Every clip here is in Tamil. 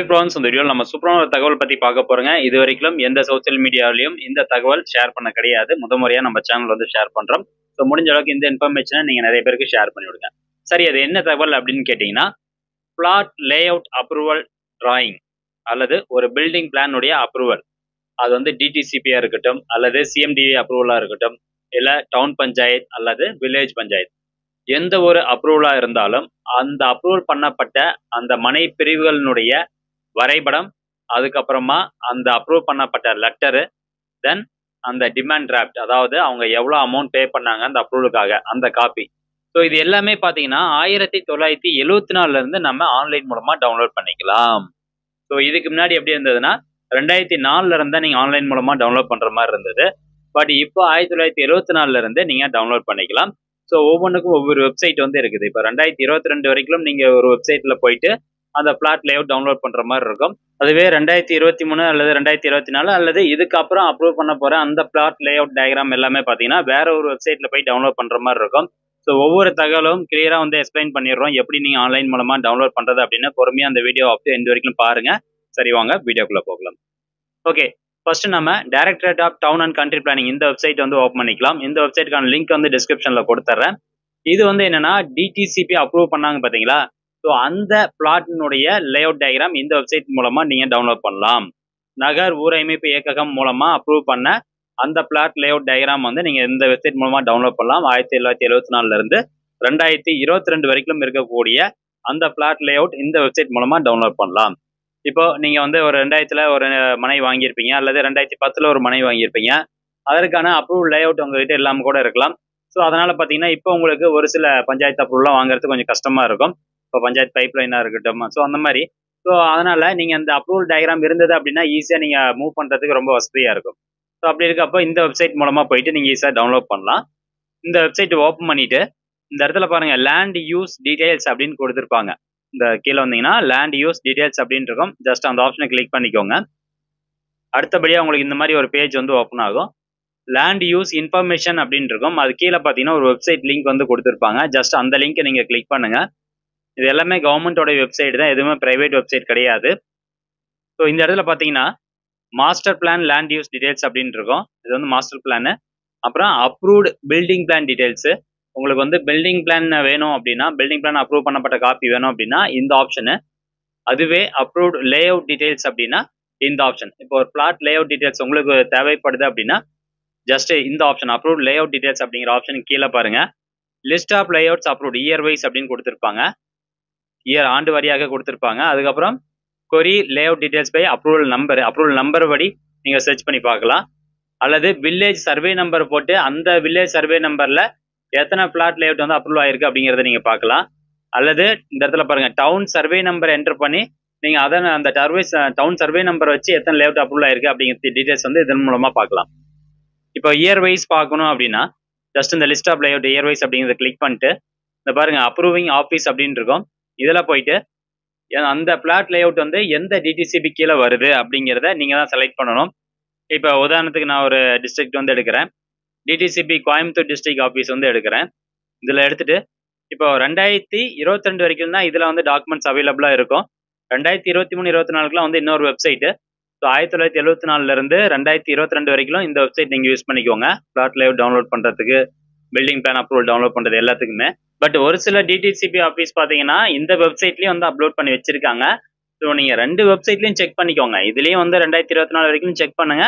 ஹாய் ஃப்ரெண்ட்ஸ், இந்த வீடியோவில் நம்ம சூப்பரான ஒரு தகவல் பற்றி பார்க்க போகிறோங்க. இது வரைக்கும் எந்த சோசியல் மீடியாவிலையும் இந்த தகவல் ஷேர் பண்ண கிடையாது. முறையாக நம்ம சேனல் வந்து ஷேர் பண்ணுறோம். ஸோ முடிஞ்ச அளவுக்கு இந்த இன்ஃபர்மேஷனை நீங்கள் நிறைய பேருக்கு ஷேர் பண்ணி விடுங்க. சரி, அது என்ன தகவல் அப்படின்னு கேட்டிங்கன்னா, பிளாட் லேஅவுட் அப்ரூவல் டிராயிங் அல்லது ஒரு பில்டிங் பிளானுடைய அப்ரூவல். அது வந்து டிடிசிபியாக இருக்கட்டும் அல்லது சிஎம்டிஏ அப்ரூவலாக இருக்கட்டும், இல்லை டவுன் பஞ்சாயத் அல்லது வில்லேஜ் பஞ்சாயத், எந்த ஒரு அப்ரூவலாக இருந்தாலும் அந்த அப்ரூவல் பண்ணப்பட்ட அந்த மனை பிரிவுகளினுடைய வரைபடம், அதுக்கப்புறமா அந்த அப்ரூவ் பண்ணப்பட்ட லெட்டரு, தென் அந்த டிமாண்ட் டிராஃப்ட், அதாவது அவங்க எவ்வளோ அமௌண்ட் பே பண்ணாங்க அந்த அப்ரூவலுக்காக அந்த காப்பி. ஸோ இது எல்லாமே பார்த்தீங்கன்னா 1974 நம்ம ஆன்லைன் மூலமாக டவுன்லோட் பண்ணிக்கலாம். ஸோ இதுக்கு முன்னாடி எப்படி இருந்ததுன்னா 2004 தான் நீங்கள் ஆன்லைன் மூலமாக டவுன்லோட் பண்ணுற மாதிரி இருந்தது. பட் இப்போ 1974 நீங்கள் டவுன்லோட் பண்ணிக்கலாம். ஸோ ஒவ்வொன்றுக்கும் ஒவ்வொரு வெப்சைட் வந்து இருக்குது. இப்போ 2022 வரைக்கும் நீங்கள் ஒரு வெப்சைட்டில் போயிட்டு அந்த பிளாட் லேஅவுட் டவுன்லோட் பண்ணுற மாதிரி இருக்கும். அதுவே 2023 அல்லது 2024 அல்லது இதுக்கப்புறம் அப்ரூவ் பண்ண போகிற அந்த பிளாட் லேஅவுட் டயக்ராம் எல்லாமே பார்த்தீங்கன்னா வேற ஒரு வெப்சைட்டில் போய் டவுன்லோட் பண்ணுற மாதிரி இருக்கும். ஸோ ஒவ்வொரு தகவலும் கிளியராக வந்து எக்ஸ்பிளைன் பண்ணிடுறோம், எப்படி நீங்கள் ஆன்லைன் மூலமாக டவுன்லோட் பண்ணுறது அப்படின்னு. பொறுமையாக அந்த வீடியோ அப் டு எண்ட் வரைக்கும் பாருங்கள். சரி, வாங்க வீடியோக்குள்ளே போகலாம். ஓகே, ஃபர்ஸ்ட் நம்ம directorate of town and country planning இந்த வெப்சைட் வந்து ஓப்பன் பண்ணிக்கலாம். இந்த வெப்சைட்டுக்கான லிங்க் வந்து டிஸ்கிரிப்ஷனில் கொடுத்துட்றேன். இது வந்து என்னன்னா டிடிசிபி அப்ரூவ் பண்ணாங்க பார்த்தீங்களா, ஸோ அந்த பிளாட்டினுடைய லேஅவுட் டயக்ராம் இந்த வெப்சைட் மூலமாக நீங்கள் டவுன்லோட் பண்ணலாம். நகர் ஊரமைப்பு இயக்ககம் மூலமாக அப்ரூவ் பண்ண அந்த பிளாட் லேஅவுட் டயக்ராம் வந்து நீங்கள் இந்த வெப்சைட் மூலமாக டவுன்லோட் பண்ணலாம். 1974 2022 வரைக்கும் இருக்கக்கூடிய அந்த பிளாட் லேஅவுட் இந்த வெப்சைட் மூலமாக டவுன்லோட் பண்ணலாம். இப்போ நீங்கள் வந்து ஒரு 2000 ஒரு மனை வாங்கியிருப்பீங்க அல்லது 2010 ஒரு மனை வாங்கியிருப்பீங்க. அதற்கான அப்ரூவ் லேஅவுட் உங்ககிட்ட இல்லாமல் கூட இருக்கலாம். ஸோ அதனால் பார்த்தீங்கன்னா இப்போ உங்களுக்கு ஒரு சில பஞ்சாயத்து அப்ரூவலாம் வாங்குறது கொஞ்சம் கஷ்டமாக இருக்கும். இப்போ பஞ்சாயத்து பைப் லைனாக இருக்கட்டும், ஸோ அந்த மாதிரி. ஸோ அதனால் நீங்கள் அந்த அப்ரூவல் டயக்ராம் இருந்தது அப்படின்னா ஈஸியாக நீங்கள் மூவ் பண்ணுறதுக்கு ரொம்ப வசதியாக இருக்கும். ஸோ அப்படி இருக்கப்போ இந்த வெப்சைட் மூலமாக போயிட்டு நீங்கள் ஈஸியாக டவுன்லோட் பண்ணலாம். இந்த வெப்சைட் ஓப்பன் பண்ணிவிட்டு இந்த இடத்துல பாருங்கள் லேண்ட் யூஸ் டீடைல்ஸ் அப்படின்னு கொடுத்துருப்பாங்க. இந்த கீழே வந்தீங்கன்னா லேண்ட் யூஸ் டீடைல்ஸ் அப்படின்னு இருக்கும். ஜஸ்ட் அந்த ஆப்ஷனை கிளிக் பண்ணிக்கோங்க. அடுத்தபடியாக உங்களுக்கு இந்த மாதிரி ஒரு பேஜ் வந்து ஓப்பன் ஆகும். லேண்ட் யூஸ் இன்ஃபர்மேஷன் அப்படின்னு இருக்கும். அது கீழே பார்த்தீங்கன்னா ஒரு வெப்சைட் லிங்க் வந்து கொடுத்துருப்பாங்க. ஜஸ்ட் அந்த லிங்க்கை நீங்கள் கிளிக் பண்ணுங்கள். இது எல்லாமே கவர்மெண்ட்டோட வெப்சைட் தான், எதுவுமே ப்ரைவேட் வெப்சைட் கிடையாது. ஸோ இந்த இடத்துல பார்த்தீங்கன்னா master plan land use details அப்படின்னு இருக்கும். இது வந்து மாஸ்டர் பிளானு. அப்புறம் அப்ரூவ்டு பில்டிங் பிளான் டீடைல்ஸு. உங்களுக்கு வந்து பில்டிங் பிளான் வேணும் அப்படின்னா, பில்டிங் பிளான் அப்ரூவ் பண்ணப்பட்ட காப்பி வேணும் அப்படின்னா இந்த ஆப்ஷனு. அதுவே அப்ரூவ்டு லேஅவுட் டீடைல்ஸ் அப்படின்னா இந்த ஆப்ஷன். இப்போ ஒரு பிளாட் லேஅவுட் டீடைல்ஸ் உங்களுக்கு தேவைப்படுது அப்படின்னா ஜஸ்ட் இந்த ஆப்ஷன் அப்ரூவ்டு லேஅவுட் டீடைல்ஸ் அப்படிங்கிற ஆப்ஷனுக்கு கீழே பாருங்க, list of layouts approved year wise அப்படின்னு கொடுத்துருப்பாங்க. இயர் ஆண்டு வாரியாக கொடுத்துருப்பாங்க. அதுக்கப்புறம் கொரி layout details by approval number படி நீங்கள் சர்ச் பண்ணி பார்க்கலாம். அல்லது வில்லேஜ் சர்வே நம்பர் போட்டு அந்த வில்லேஜ் சர்வே நம்பரில் எத்தனை பிளாட் லேஅவுட் வந்து அப்ரூவல் ஆயிருக்கு அப்படிங்கிறத நீங்கள் பார்க்கலாம். அல்லது இந்த இடத்துல பாருங்கள் டவுன் சர்வே நம்பர் என்டர் பண்ணி நீங்கள் அதை அந்த டவுன் சர்வே நம்பர் வச்சு எத்தனை லேஅவுட் அப்ரூவல் ஆயிருக்கு அப்படிங்கிற டீடைல்ஸ் வந்து இதன் மூலமாக பார்க்கலாம். இப்போ இயர் வைஸ் பார்க்கணும் அப்படின்னா ஜஸ்ட் இந்த list of layout year wise அப்படிங்கிறத கிளிக் பண்ணிட்டு இந்த பாருங்கள் அப்ரூவிங் ஆஃபீஸ் அப்படின்னு இருக்கும். இதில் போயிட்டு அந்த பிளாட் லேஅவுட் வந்து எந்த டிடிசிபி கீழே வருது அப்படிங்கிறத நீங்கள் தான் செலக்ட் பண்ணணும். இப்போ உதாரணத்துக்கு நான் ஒரு டிஸ்ட்ரிக்ட் வந்து எடுக்கிறேன். டிடிசிபி கோயம்புத்தூர் டிஸ்ட்ரிக்ட் ஆஃபீஸ் வந்து எடுக்கிறேன். இதில் எடுத்துகிட்டு இப்போ 2022 வரைக்கும் தான் இதில் வந்து டாக்குமெண்ட்ஸ் அவைலபிளாக இருக்கும். 2023 24 வந்து இன்னொரு வெப்சைட்டு. ஸோ 1974 2022 வரைக்கும் இந்த வெப்சைட் நீங்கள் யூஸ் பண்ணிக்கோங்க. பிளாட் லேஅவுட் டவுன்லோட் பண்ணுறதுக்கு, பில்டிங் பிளான் அப்ரூவல் டவுன்லோட் பண்ணுறது எல்லாத்துக்குமே. பட் ஒரு சில டிடிசிபி ஆஃபீஸ் பார்த்தீங்கன்னா இந்த வெப்சைட்லேயும் வந்து அப்லோட் பண்ணி வச்சிருக்காங்க. ஸோ நீங்கள் 2 வெப்சைட்லையும் செக் பண்ணிக்கோங்க. இதுலேயும் வந்து 2024 வரைக்கும் செக் பண்ணுங்க.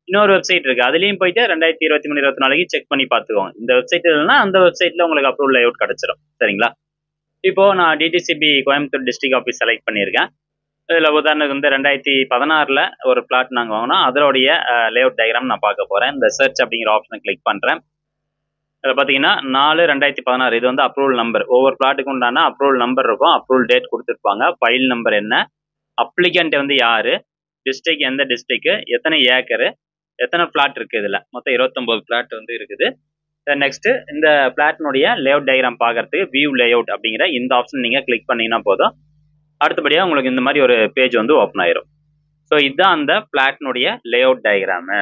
இன்னொரு வெப்சைட் இருக்குது, அதுலேயும் போயிட்டு 2023 24 செக் பண்ணி பார்த்துக்கோங்க. இந்த வெப்சைட் இல்லைன்னா அந்த வெப்சைட்டில் உங்களுக்கு அப்ரூவல் லேஅவுட் கிடச்சிரும். சரிங்களா? இப்போது நான் DTCP Coimbatore district office select பண்ணியிருக்கேன். இதில் உதாரணத்துக்கு வந்து 2016 ஒரு பிளாட் நாங்கள் வாங்கினோம். அதோடைய லேஅவுட் டயக்ராம் நான் பார்க்க போகிறேன். இந்த சர்ச் அப்படிங்கிற ஆப்ஷனை கிளிக் பண்ணுறேன். அதில் பார்த்தீங்கன்னா 4/2016 இது வந்து அப்ரூவல் நம்பர். ஒவ்வொரு பிளாட்டுக்கு உண்டான அப்ரூவல் நம்பர் இருக்கும். அப்ரூவல் டேட் கொடுத்துருப்பாங்க. ஃபைல் நம்பர் என்ன, அப்ளிகண்ட் வந்து யார், டிஸ்ட்ரிக்ட் எந்த டிஸ்ட்ரிக்ட், எத்தனை ஏக்கரு, எத்தனை பிளாட் இருக்குது. இதில் மொத்தம் 29 பிளாட் வந்து இருக்குது. நெக்ஸ்ட்டு இந்த பிளாட்டினுடைய லேஅவுட் டயக்ராம் பார்க்கறதுக்கு வியூ லேஅவுட் அப்படிங்கிற இந்த ஆப்ஷன் நீங்கள் கிளிக் பண்ணிங்கன்னா போதும். அடுத்தபடியாக உங்களுக்கு இந்த மாதிரி ஒரு பேஜ் வந்து ஓப்பன் ஆயிரும். ஸோ இதுதான் அந்த பிளாட்டினுடைய லேஅவுட் டயக்ராமு.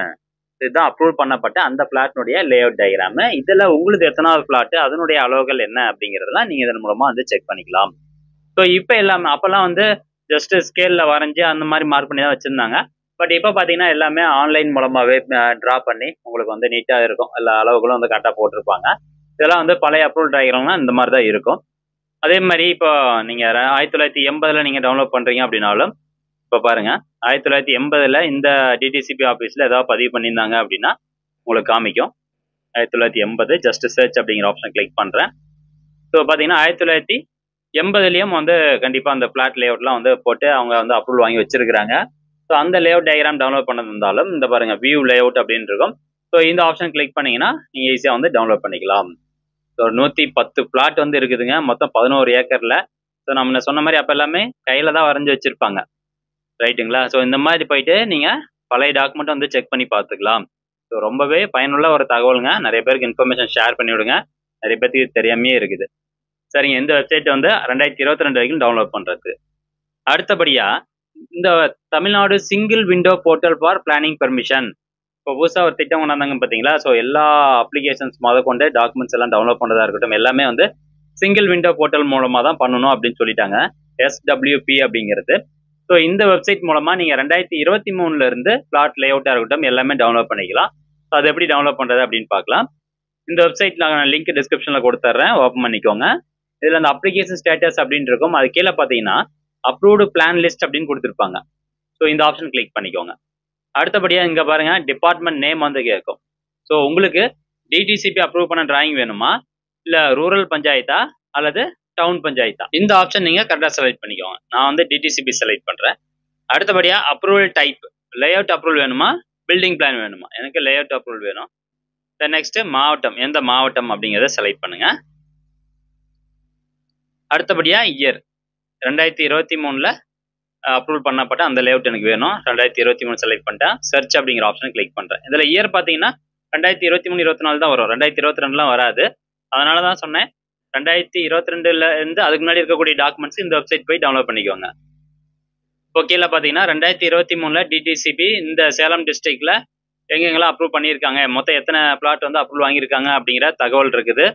இதுதான் அப்ரூவ் பண்ணப்பட்ட அந்த பிளாட்டினுடைய லேஅவுட் டயக்ராமு. இதில் உங்களுக்கு எத்தனாவது பிளாட்டு, அதனுடைய அளவுகள் என்ன அப்படிங்கிறதெல்லாம் நீங்கள் இதன் மூலமாக வந்து செக் பண்ணிக்கலாம். ஸோ இப்போ எல்லாமே அப்போல்லாம் வந்து ஜஸ்ட் ஸ்கேலில் வரைஞ்சி அந்த மாதிரி மார்க் பண்ணி தான் வச்சுருந்தாங்க. பட் இப்போ பார்த்தீங்கன்னா எல்லாமே ஆன்லைன் மூலமாகவே ட்ரா பண்ணி உங்களுக்கு வந்து நீட்டாக இருக்கும். எல்லா அளவுகளும் வந்து கரெக்டாக போட்டிருப்பாங்க. இதெல்லாம் வந்து பழைய அப்ரூவல் டயக்ராம்னா இந்த மாதிரி தான் இருக்கும். அதே மாதிரி இப்போ நீங்கள் 1980 நீங்கள் டவுன்லோட் பண்ணுறீங்க அப்படின்னாலும் இப்போ பாருங்கள், 1980 இந்த டிடிசிபி ஆஃபீஸில் ஏதாவது பதிவு பண்ணியிருந்தாங்க அப்படின்னா உங்களுக்கு காமிக்கும். 1980 ஜஸ்ட் சர்ச் அப்படிங்கிற ஆப்ஷனை கிளிக் பண்ணுறேன். ஸோ பார்த்தீங்கன்னா 1980 வந்து கண்டிப்பாக அந்த பிளாட் லேஅவுட்லாம் வந்து போட்டு அவங்க வந்து அப்ரூவல் வாங்கி வச்சிருக்கிறாங்க. ஸோ அந்த லேஅவுட் டயக்ராம் டவுன்லோட் பண்ணதுனாலும் இந்த பாருங்கள் வியூ லேஅவுட் அப்படின்னு இருக்கும். ஸோ இந்த ஆப்ஷன் கிளிக் பண்ணிங்கன்னா நீங்கள் ஈஸியாக வந்து டவுன்லோட் பண்ணிக்கலாம். ஸோ 110 பிளாட் வந்து இருக்குதுங்க மொத்தம் 11 ஏக்கரில். ஸோ நம்ம சொன்ன மாதிரி அப்போ எல்லாமே கையில் தான் வரைஞ்சி வச்சுருப்பாங்க, ரைட்டுங்களா? ஸோ இந்த மாதிரி போயிட்டு நீங்கள் பழைய டாக்குமெண்ட்டை வந்து செக் பண்ணி பார்த்துக்கலாம். ஸோ ரொம்பவே பயனுள்ள ஒரு தகவலுங்க. நிறைய பேருக்கு இன்ஃபர்மேஷன் ஷேர் பண்ணி விடுங்க. நிறைய பேருக்கு தெரியாமையே இருக்குது. சரிங்க, இந்த வெப்சைட் வந்து 2022 வரைக்கும் டவுன்லோட் பண்ணுறது. அடுத்தபடியாக இந்த Tamil Nadu single window portal for planning permission இப்போ புதுசாக ஒரு திட்டம் கொண்டாந்தாங்க பார்த்தீங்களா? ஸோ எல்லா அப்ளிகேஷன்ஸ் கொண்டு டாக்குமெண்ட்ஸ் எல்லாம் டவுன்லோட் பண்ணுறதா இருக்கட்டும் எல்லாமே வந்து சிங்கிள் விண்டோ போர்ட்டல் மூலமாக தான் பண்ணணும் அப்படின்னு சொல்லிட்டாங்க. SWP அப்படிங்கிறது. ஸோ இந்த வெப்சைட் மூலமாக நீங்கள் 2023 பிளாட் லேஅவுட்டாக இருக்கட்டும் எல்லாமே டவுன்லோட் பண்ணிக்கலாம். ஸோ அது எப்படி டவுன்லோட் பண்ணுறது அப்படின்னு பார்க்கலாம். இந்த வெப்சைட் நான் லிங்க் டிஸ்கிரிப்ஷனில் கொடுத்துட்றேன், ஓப்பன் பண்ணிக்கோங்க. இதில் அந்த அப்ளிகேஷன் ஸ்டேட்டஸ் அப்படின்னு இருக்கும். அது கீழே பார்த்தீங்கன்னா அப்ரூவ்டு பிளான் லிஸ்ட் அப்படின்னு கொடுத்துருப்பாங்க. ஸோ இந்த ஆப்ஷன் கிளிக் பண்ணிக்கோங்க. அடுத்தபடியாக இங்கே பாருங்கள் டிபார்ட்மெண்ட் நேம் வந்து கேட்கும். ஸோ உங்களுக்கு டிடிசிபி அப்ரூவ் பண்ண டிராயிங் வேணுமா, இல்லை ரூரல் பஞ்சாயத்தா அல்லது டவுன் பஞ்சாயத்தா, இந்த ஆப்ஷன் நீங்கள் கரெக்டாக செலக்ட் பண்ணிக்கோங்க. நான் வந்து டிடிசிபி செலக்ட் பண்ணுறேன். அடுத்தபடியாக அப்ரூவல் டைப், லேஅவுட் அப்ரூவல் வேணுமா பில்டிங் பிளான் வேணுமா, எனக்கு லேஅவுட் அப்ரூவல் வேணும். நெக்ஸ்ட்டு மாவட்டம், எந்த மாவட்டம் அப்படிங்கிறத செலக்ட் பண்ணுங்கள். அடுத்தபடியாக இயர் 2023 அப்ரூவல் பண்ணப்பட்ட அந்த லேஅவுட் எனக்கு வேணும். 2023 செலக்ட் பண்ணிட்டேன். சர்ச் அப்படிங்கிற ஆப்ஷனை கிளிக் பண்ணுறேன். இதில் இயர் பார்த்தீங்கன்னா 2023, 24 தான் வரும், 2022 வராது. அதனால தான் சொன்னேன் 2022 அதுக்கு முன்னாடி இருக்கக்கூடிய டாக்குமெண்ட்ஸ் இந்த வெப்சைட் போய் டவுன்லோட் பண்ணிக்கோங்க. இப்போ கீழே பார்த்தீங்கன்னா 2023 டிடிசிபி இந்த சேலம் டிஸ்ட்ரிக்டில் எங்கெங்கெல்லாம் அப்ரூவ் பண்ணியிருக்காங்க, மொத்தம் எத்தனை பிளாட் வந்து அப்ரூவல் வாங்கியிருக்காங்க அப்படிங்கிற தகவல் இருக்குது.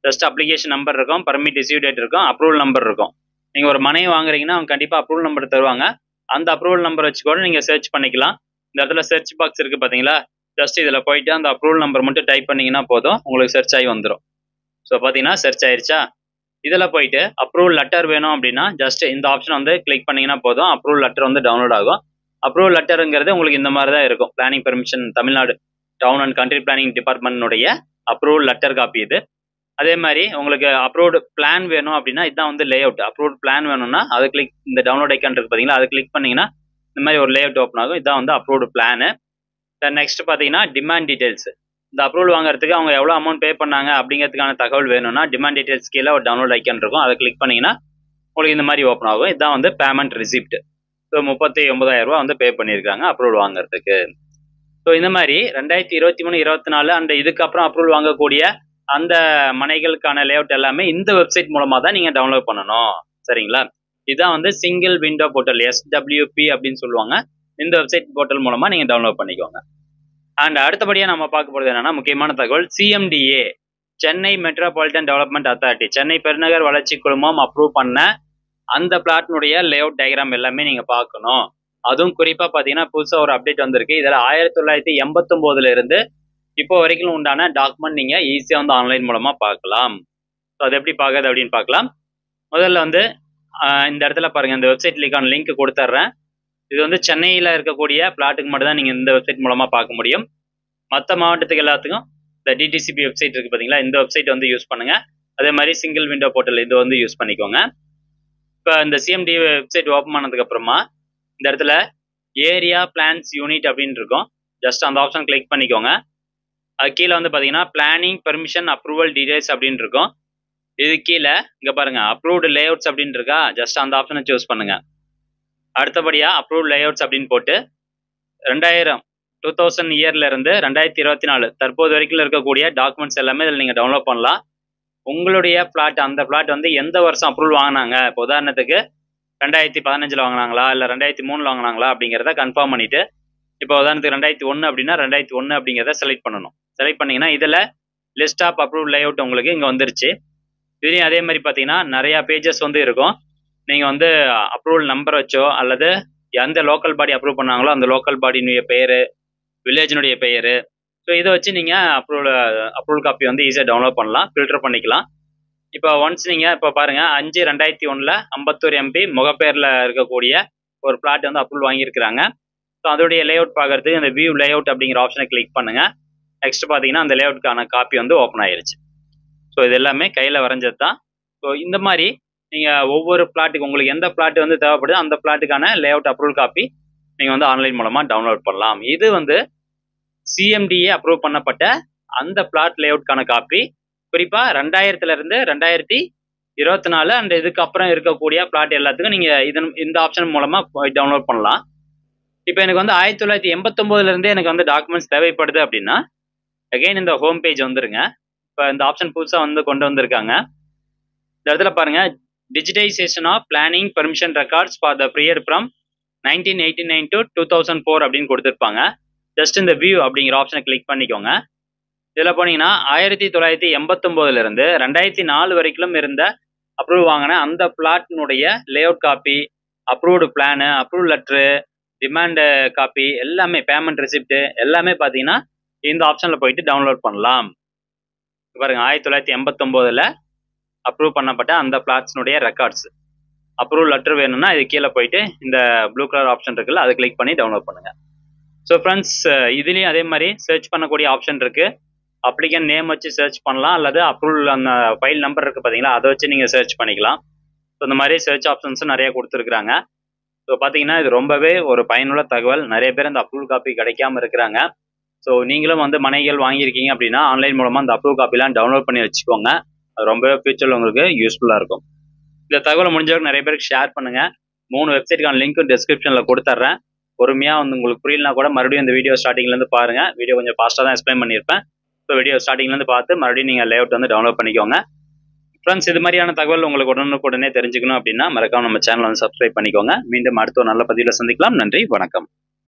ஜஸ்ட் அப்ளிகேஷன் நம்பர் இருக்கும், பர்மிட் இஷ்யூ டேட் இருக்கும், அப்ரூவல் நம்பர் இருக்கும். நீங்கள் ஒரு மனை வாங்குறீங்கன்னா அவங்க கண்டிப்பாக அப்ரூவல் நம்பர் தருவாங்க. அந்த அப்ரூவல் நம்பர் வச்சு கூட நீங்கள் சர்ச் பண்ணிக்கலாம். இந்த இடத்துல சர்ச் பாக்ஸ் இருக்குது பார்த்தீங்களா, ஜஸ்ட் இதில் போயிட்டு அந்த அப்ரூவல் நம்பர் மட்டும் டைப் பண்ணிங்கன்னா போதும், உங்களுக்கு சர்ச் ஆகி வந்துடும். ஸோ பார்த்தீங்கன்னா சர்ச் ஆயிடுச்சா. இதில் போயிட்டு அப்ரூவல் லெட்டர் வேணும் அப்படின்னா ஜஸ்ட் இந்த ஆப்ஷன் வந்து கிளிக் பண்ணிங்கன்னா போதும், அப்ரூவல் லெட்டர் வந்து டவுன்லோட் ஆகும். அப்ரூவல் லெட்டருங்கிறது உங்களுக்கு இந்த மாதிரி தான் இருக்கும். Planning permission Tamil Nadu town and country planning டிபார்ட்மெண்ட்டுடைய அப்ரூவல் லெட்டர் காப்பி இது. அதே மாதிரி உங்களுக்கு அப்ரூவ்டு பிளான் வேணும் அப்படின்னா இதுதான் வந்து லேஅவுட். அப்ரூவ்டு பிளான் வேணும்னா அது கிளிக், இந்த டவுன்லோட் ஐக்கான் இருக்கு பார்த்தீங்களா, அதை கிளிக் பண்ணிங்கன்னா இந்த மாதிரி ஒரு லேஅவுட் ஓப்பன் ஆகும். இதுதான் வந்து அப்ரூவ்டு பிளானு. நெக்ஸ்ட் பார்த்தீங்கன்னா டிமாண்ட் டீடைல்ஸ். இந்த அப்ரூவல் வாங்குறதுக்கு அவங்க எவ்வளோ அமௌண்ட் பே பண்ணாங்க அப்படிங்கிறதுக்கான தகவல் வேணும்னா டிமாண்ட் டீடைல்ஸ் கீழே ஒரு டவுன்லோட் ஐக்கான் இருக்கும், அதை கிளிக் பண்ணிங்கன்னா உங்களுக்கு இந்த மாதிரி ஓப்பன் ஆகும். இதுதான் வந்து பேமெண்ட் ரிசிப்ட். ஸோ 39,000 ரூபா வந்து பே பண்ணியிருக்காங்க அப்ரூவல் வாங்குறதுக்கு. ஸோ இந்த மாதிரி 2023, 24 அந்த இதுக்கப்புறம் அப்ரூவல் வாங்கக்கூடிய அந்த மனைகளுக்கான லேஅவுட் எல்லாமே இந்த வெப்சைட் மூலமாக தான் நீங்கள் டவுன்லோட் பண்ணணும், சரிங்களா? இதுதான் வந்து சிங்கிள் விண்டோ போர்ட்டல், SWP அப்படின்னு சொல்லுவாங்க. இந்த வெப்சைட் போர்ட்டல் மூலமாக நீங்கள் டவுன்லோட் பண்ணிக்கோங்க. அண்ட் அடுத்தபடியாக நம்ம பார்க்க போகிறது என்னன்னா முக்கியமான தகவல், CMDA Chennai metropolitan development authority, Chennai பெருநகர் வளர்ச்சி குழுமம் அப்ரூவ் பண்ண அந்த பிளாட்னுடைய லேஅவுட் டயக்ராம் எல்லாமே நீங்கள் பார்க்கணும். அதுவும் குறிப்பாக பார்த்தீங்கன்னா புதுசாக ஒரு அப்டேட் வந்திருக்கு. இதில் 1989 இருந்து இப்போ வரைக்கும் உண்டான டாக்குமெண்ட் நீங்கள் ஈஸியாக வந்து ஆன்லைன் மூலமாக பார்க்கலாம். ஸோ அது எப்படி பார்க்குறது அப்படின்னு பார்க்கலாம். முதல்ல வந்து இந்த இடத்துல பாருங்கள், இந்த வெப்சைட் லிங்க் கொடுத்துட்றேன். இது வந்து சென்னையில் இருக்கக்கூடிய பிளாட்டுக்கு மட்டும் தான் நீங்கள் இந்த வெப்சைட் மூலமாக பார்க்க முடியும். மற்ற மாவட்டத்துக்கு எல்லாத்துக்கும் இந்த டிடிசிபி வெப்சைட் இருக்குது பார்த்தீங்களா, இந்த வெப்சைட் வந்து யூஸ் பண்ணுங்கள். அதே மாதிரி சிங்கிள் விண்டோ போர்ட்டல் இது வந்து யூஸ் பண்ணிக்கோங்க. இப்போ இந்த CMDA வெப்சைட் ஓப்பன் பண்ணதுக்கப்புறமா இந்த இடத்துல ஏரியா பிளான்ஸ் யூனிட் அப்படின்னு இருக்கும். ஜஸ்ட் அந்த ஆப்ஷன் கிளிக் பண்ணிக்கோங்க. அது கீழே வந்து பார்த்தீங்கன்னா பிளானிங் பெர்மிஷன் அப்ரூவல் டீடைல்ஸ் அப்படின்னு இருக்கும். இது கீழே இங்கே பாருங்கள் அப்ரூவ்டு லேஅவுட்ஸ் அப்படின்னு இருக்கா, ஜஸ்ட் அந்த ஆப்ஷனை சூஸ் பண்ணுங்கள். அடுத்தபடியாக அப்ரூவ்ட் லேஅவுட்ஸ் அப்படின்னு போட்டு 2000 இயர்லேருந்து 2024 தற்போது வரைக்கும் இருக்கக்கூடிய டாக்குமெண்ட்ஸ் எல்லாமே இதில் நீங்கள் டவுன்லோட் பண்ணலாம். உங்களுடைய பிளாட், அந்த பிளாட் வந்து எந்த வருஷம் அப்ரூவல் வாங்கினாங்க, இப்போ உதாரணத்துக்கு 2015 வாங்கினாங்களா இல்லை 2003 வாங்கினாங்களா அப்படிங்கிறத கன்ஃபார்ம் பண்ணிவிட்டு, இப்போ உதாரணத்துக்கு 2001 அப்படின்னா 2001 அப்படிங்கிறத செலக்ட் பண்ணணும். செலக்ட் பண்ணிங்கன்னா இதில் லிஸ்ட் ஆஃப் அப்ரூவ் லேஅவுட் உங்களுக்கு இங்கே வந்துருச்சு. இதுலேயும் அதே மாதிரி பார்த்தீங்கன்னா நிறையா பேஜஸ் வந்து இருக்கும். நீங்கள் வந்து அப்ரூவல் நம்பர் வச்சோ அல்லது எந்த லோக்கல் பாடி அப்ரூவ் பண்ணாங்களோ அந்த லோக்கல் பாடியினுடைய பெயர், வில்லேஜினுடைய பெயர், ஸோ இதை வச்சு நீங்கள் அப்ரூவல் காப்பி வந்து ஈஸியாக டவுன்லோட் பண்ணலாம், ஃபில்டர் பண்ணிக்கலாம். இப்போ ஒன்ஸ் நீங்கள் இப்போ பாருங்கள் 5/2001 51 MB முகப்பேரில் இருக்கக்கூடிய ஒரு பிளாட் வந்து அப்ரூவல் வாங்கியிருக்கிறாங்க. ஸோ அதோடைய லேஅவுட் பார்க்கறதுக்கு இந்த வியூ லேஅவுட் அப்படிங்கிற ஆப்ஷனை கிளிக் பண்ணுங்கள். நெக்ஸ்ட் பார்த்தீங்கன்னா அந்த லேஅவுட்கான காப்பி வந்து ஓப்பன் ஆயிருச்சு. ஸோ இது எல்லாமே கையில் வரைஞ்சது தான். ஸோ இந்த மாதிரி நீங்கள் ஒவ்வொரு பிளாட்டுக்கு உங்களுக்கு எந்த பிளாட் வந்து தேவைப்படுது அந்த பிளாட்டுக்கான லேஅவுட் அப்ரூவல் காப்பி நீங்கள் வந்து ஆன்லைன் மூலமாக டவுன்லோட் பண்ணலாம். இது வந்து சிஎம்டிஏ அப்ரூவ் பண்ணப்பட்ட அந்த பிளாட் லேஅவுட்கான காப்பி. குறிப்பாக 2000 2024 அண்ட் இதுக்கப்புறம் இருக்கக்கூடிய பிளாட் எல்லாத்துக்கும் நீங்கள் இந்த ஆப்ஷன் மூலமாக டவுன்லோட் பண்ணலாம். இப்போ எனக்கு வந்து 1989 எனக்கு வந்து டாக்குமெண்ட்ஸ் தேவைப்படுது அப்படின்னா அகைன் இந்த ஹோம் பேஜ் வந்துருங்க. இப்போ இந்த ஆப்ஷன் புதுசாக வந்து கொண்டு வந்திருக்காங்க. இந்த இடத்துல பாருங்க, digitisation of planning permission records for the period from 1989 to 2004 அப்படின்னு கொடுத்துருப்பாங்க. ஜஸ்ட் இந்த வியூ அப்படிங்கிற ஆப்ஷனை கிளிக் பண்ணிக்கோங்க. இதில் போனீங்கன்னா 1989 2004 வரைக்கும் இருந்த அப்ரூவ் வாங்கின அந்த பிளாட்டினுடைய layout copy, approved plan, approve letter, demand copy எல்லாமே, பேமெண்ட் ரெசிப்ட் எல்லாமே பார்த்தீங்கன்னா இந்த ஆப்ஷனில் போயிட்டு டவுன்லோட் பண்ணலாம். பாருங்க, 1989 அப்ரூவ் பண்ணப்பட்ட அந்த பிளாட்ஸ்னுடைய ரெக்கார்ட்ஸ், அப்ரூவல் லெட்டர் வேணும்னா இது கீழே போயிட்டு இந்த ப்ளூ கலர் ஆப்ஷன் இருக்குல்ல அதை கிளிக் பண்ணி டவுன்லோட் பண்ணுங்க. ஸோ ஃப்ரெண்ட்ஸ், இதுலேயும் அதே மாதிரி சர்ச் பண்ணக்கூடிய ஆப்ஷன் இருக்கு. அப்ளிகன் நேம் வச்சு சர்ச் பண்ணலாம், அல்லது அப்ரூவல் அந்த ஃபைல் நம்பர் இருக்கு பார்த்தீங்களா அதை வச்சு நீங்கள் சர்ச் பண்ணிக்கலாம். ஸோ இந்த மாதிரி சர்ச் ஆப்ஷன்ஸும் நிறைய கொடுத்துருக்குறாங்க. ஸோ பார்த்தீங்கன்னா இது ரொம்பவே ஒரு பயனுள்ள தகவல். நிறைய பேர் இந்த அப்ரூவல் காப்பி கிடைக்காம இருக்கிறாங்க. ஸோ நீங்களும் வந்து மனைகள் வாங்கியிருக்கீங்க அப்படின்னா ஆன்லைன் மூலமாக அந்த அப்ரூவல் காப்பிலாம் டவுன்லோட் பண்ணி வச்சுக்கோங்க. அது ரொம்பவே ஃபியூச்சரில் உங்களுக்கு யூஸ்ஃபுல்லாக இருக்கும். இந்த தகவலை முடிஞ்சவங்க நிறைய பேருக்கு ஷேர் பண்ணுங்கள். 3 வெப்சைட்டுக்கான லிங்க்கும் டிஸ்கிரிப்ஷனில் கொடுத்துட்றேன். பொறுமையாக வந்து உங்களுக்கு புரியலனா கூட மறுபடியும் இந்த வீடியோ ஸ்டார்டிங்லேருந்து பாருங்கள். வீடியோ கொஞ்சம் ஃபாஸ்ட்டாக தான் எக்ஸ்பிளைன் பண்ணியிருப்பேன். ஸோ வீடியோ ஸ்டார்டிங்லேருந்து பார்த்து மறுபடியும் நீங்கள் லேஅவுட் வந்து டவுன்லோட் பண்ணிக்கோங்க. ஃப்ரெண்ட்ஸ், இது மாதிரியான தகவல் உங்களுக்கு உடனுக்குடனே தெரிஞ்சுக்கணும் அப்படின்னா மறக்காம நம்ம சேனல் வந்து சப்ஸ்கிரைப் பண்ணிக்கோங்க. மீண்டும் அடுத்த ஒரு நல்ல பதிவில் சந்திக்கலாம். நன்றி, வணக்கம்.